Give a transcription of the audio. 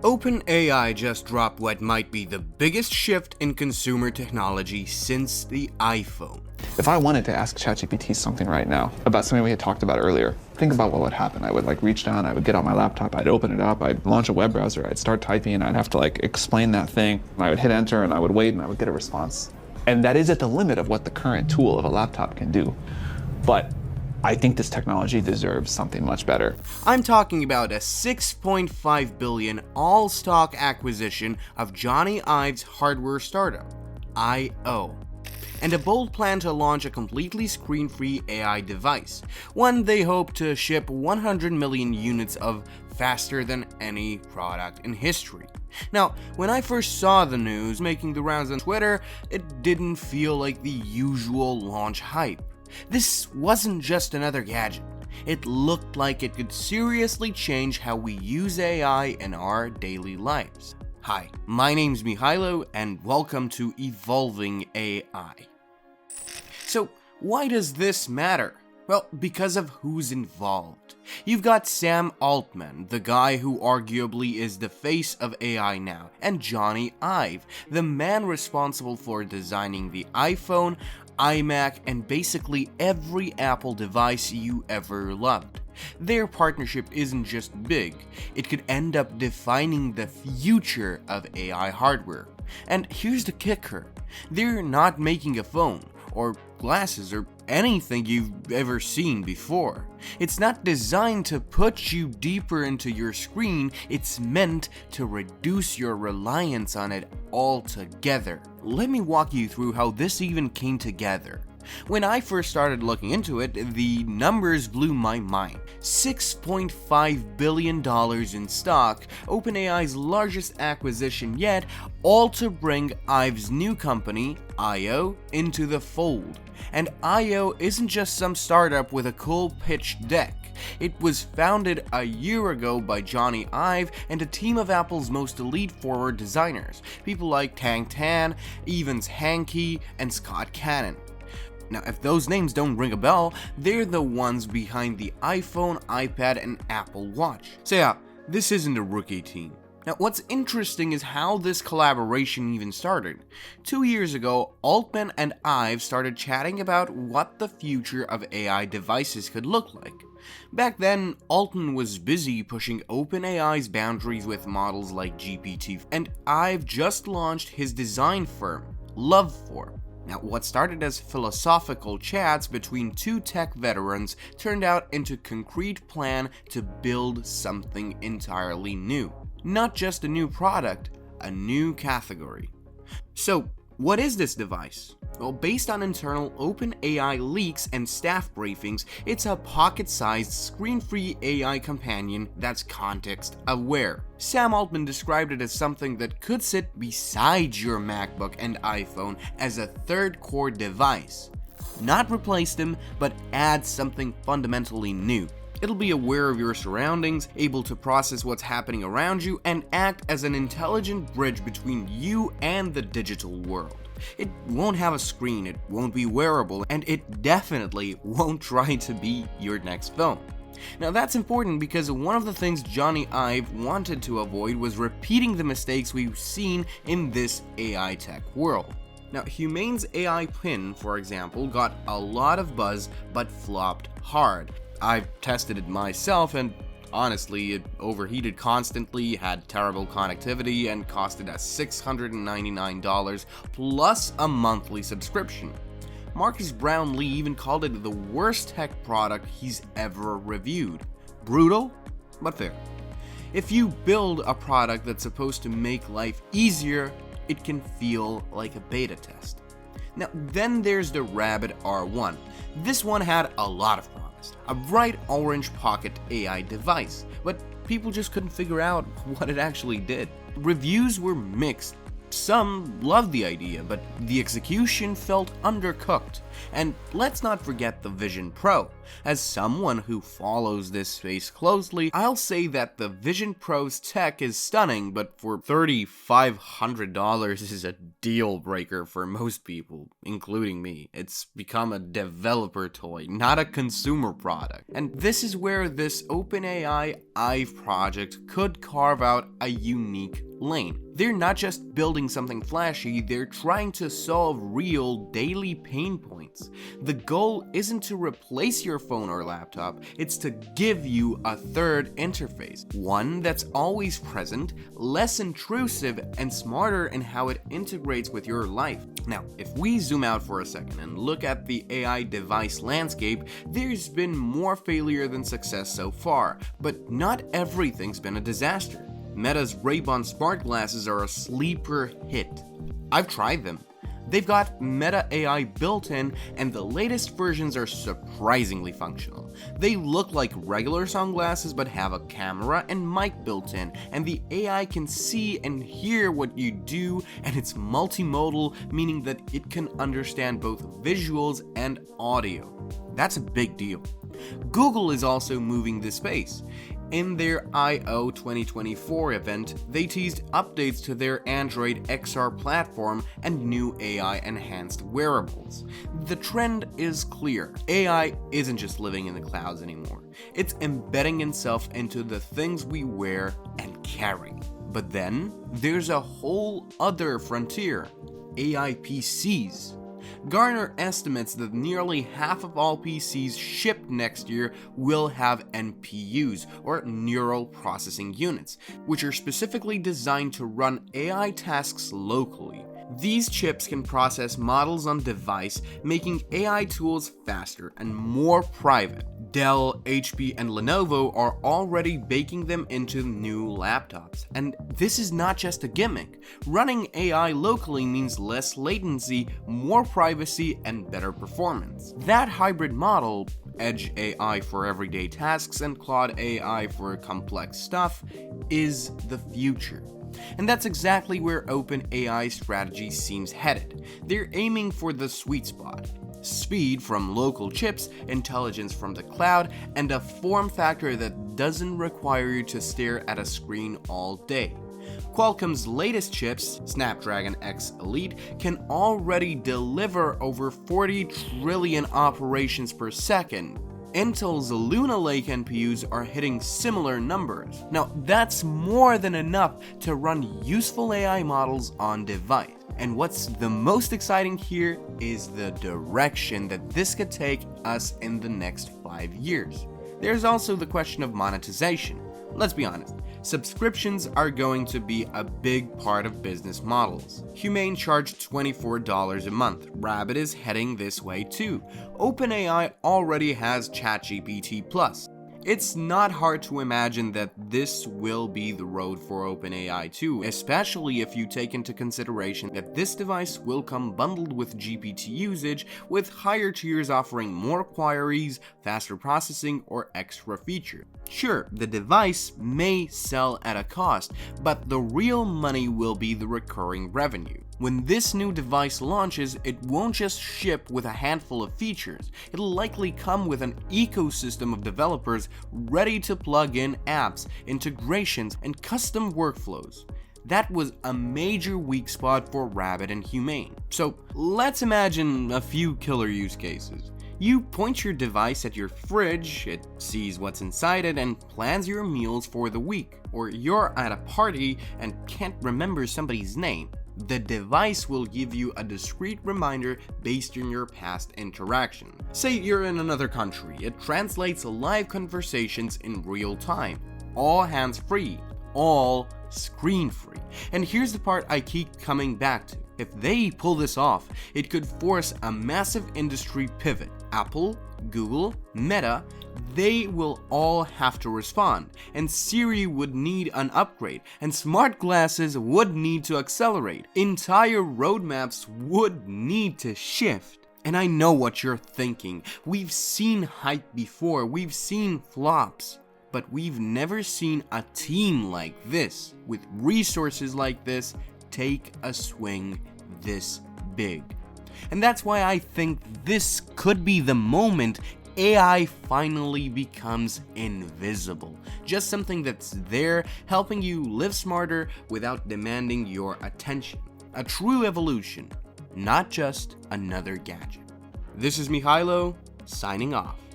OpenAI just dropped what might be the biggest shift in consumer technology since the iPhone. If I wanted to ask ChatGPT something right now about something we had talked about earlier, think about what would happen. I would reach down, I would get out my laptop, I'd open it up, I'd launch a web browser, I'd start typing, and I'd have to explain that thing. I would hit enter and I would wait and I would get a response. And that is at the limit of what the current tool of a laptop can do. But I think this technology deserves something much better. I'm talking about a $6.5 billion all-stock acquisition of Johnny Ive's hardware startup, I.O., and a bold plan to launch a completely screen-free AI device, one they hope to ship 100 million units of faster than any product in history. Now, when I first saw the news making the rounds on Twitter, it didn't feel like the usual launch hype. This wasn't just another gadget. It looked like it could seriously change how we use AI in our daily lives. Hi, my name's Mihailo, and welcome to Evolving AI. So, why does this matter? Well, because of who's involved. You've got Sam Altman, the guy who arguably is the face of AI now, and Johnny Ive, the man responsible for designing the iPhone, iMac, and basically every Apple device you ever loved. Their partnership isn't just big, it could end up defining the future of AI hardware. And here's the kicker, they're not making a phone, or glasses, or anything you've ever seen before. It's not designed to put you deeper into your screen, it's meant to reduce your reliance on it altogether. Let me walk you through how this even came together. When I first started looking into it, the numbers blew my mind. $6.5 billion in stock, OpenAI's largest acquisition yet, all to bring Ive's new company, I.O., into the fold. And I.O. isn't just some startup with a cool pitch deck. It was founded a year ago by Johnny Ive and a team of Apple's most elite forward designers, people like Tang Tan, Evans Hankey, and Scott Cannon. Now, if those names don't ring a bell, they're the ones behind the iPhone, iPad, and Apple Watch. So yeah, this isn't a rookie team. Now, what's interesting is how this collaboration even started. 2 years ago, Altman and Ive started chatting about what the future of AI devices could look like. Back then, Altman was busy pushing OpenAI's boundaries with models like GPT, and Ive just launched his design firm, Love4. Now, what started as philosophical chats between two tech veterans turned out into a concrete plan to build something entirely new. Not just a new product, a new category. So, what is this device? Well, based on internal OpenAI leaks and staff briefings, it's a pocket-sized, screen-free AI companion that's context-aware. Sam Altman described it as something that could sit beside your MacBook and iPhone as a third core device. Not replace them, but add something fundamentally new. It'll be aware of your surroundings, able to process what's happening around you, and act as an intelligent bridge between you and the digital world. It won't have a screen, it won't be wearable, and it definitely won't try to be your next phone. Now that's important because one of the things Johnny Ive wanted to avoid was repeating the mistakes we've seen in this AI tech world. Now, Humane's AI pin, for example, got a lot of buzz but flopped hard. I've tested it myself, and honestly, it overheated constantly, had terrible connectivity, and costed us $699 plus a monthly subscription. Marcus Brownlee even called it the worst tech product he's ever reviewed. Brutal, but fair. If you build a product that's supposed to make life easier, it can feel like a beta test. Now, then there's the Rabbit R1. This one had a lot of promise. A bright orange pocket AI device, but people just couldn't figure out what it actually did. Reviews were mixed. Some loved the idea, but the execution felt undercooked. And let's not forget the Vision Pro, As someone who follows this space closely, I'll say that the Vision Pro's tech is stunning, but for $3,500 is a deal breaker for most people, including me. It's become a developer toy, not a consumer product. And this is where this OpenAI IVE project could carve out a unique lane. They're not just building something flashy, they're trying to solve real daily pain points. The goal isn't to replace your phone or laptop, it's to give you a third interface. One that's always present, less intrusive, and smarter in how it integrates with your life. Now, if we zoom out for a second and look at the AI device landscape, there's been more failure than success so far, but not everything's been a disaster. Meta's Ray-Ban smart glasses are a sleeper hit. I've tried them. They've got Meta AI built in, and the latest versions are surprisingly functional. They look like regular sunglasses but have a camera and mic built in, and the AI can see and hear what you do, and it's multimodal, meaning that it can understand both visuals and audio. That's a big deal. Google is also moving this space. In their I/O 2024 event, they teased updates to their Android XR platform and new AI-enhanced wearables. The trend is clear. AI isn't just living in the clouds anymore. It's embedding itself into the things we wear and carry. But then, there's a whole other frontier: AI PCs. Gartner estimates that nearly half of all PCs shipped next year will have NPUs, or neural processing units, which are specifically designed to run AI tasks locally. These chips can process models on device, making AI tools faster and more private. Dell, HP, and Lenovo are already baking them into new laptops. And this is not just a gimmick. Running AI locally means less latency, more privacy, and better performance. That hybrid model, Edge AI for everyday tasks and Claude AI for complex stuff, is the future. And that's exactly where OpenAI's strategy seems headed. They're aiming for the sweet spot. Speed from local chips, intelligence from the cloud, and a form factor that doesn't require you to stare at a screen all day. Qualcomm's latest chips, Snapdragon X Elite, can already deliver over 40 trillion operations per second. Intel's Luna Lake NPUs are hitting similar numbers. Now, that's more than enough to run useful AI models on device. And what's the most exciting here is the direction that this could take us in the next 5 years. There's also the question of monetization. Let's be honest, subscriptions are going to be a big part of business models. Humane charged $24 a month. Rabbit is heading this way too. OpenAI already has ChatGPT Plus. It's not hard to imagine that this will be the road for OpenAI too, especially if you take into consideration that this device will come bundled with GPT usage, with higher tiers offering more queries, faster processing, or extra features. Sure, the device may sell at a cost, but the real money will be the recurring revenue. When this new device launches, it won't just ship with a handful of features. It'll likely come with an ecosystem of developers ready to plug in apps, integrations, and custom workflows. That was a major weak spot for Rabbit and Humane. So let's imagine a few killer use cases. You point your device at your fridge, it sees what's inside it and plans your meals for the week. Or you're at a party and can't remember somebody's name. The device will give you a discrete reminder based on your past interaction. Say you're in another country, it translates live conversations in real time. All hands-free, all screen-free. And here's the part I keep coming back to. If they pull this off, it could force a massive industry pivot. Apple, Google, Meta, they will all have to respond, and Siri would need an upgrade, and smart glasses would need to accelerate. Entire roadmaps would need to shift. And I know what you're thinking. We've seen hype before, we've seen flops. But we've never seen a team like this, with resources like this, take a swing this big. And that's why I think this could be the moment AI finally becomes invisible, just something that's there helping you live smarter without demanding your attention. A true evolution, not just another gadget. This is Mihailo, signing off.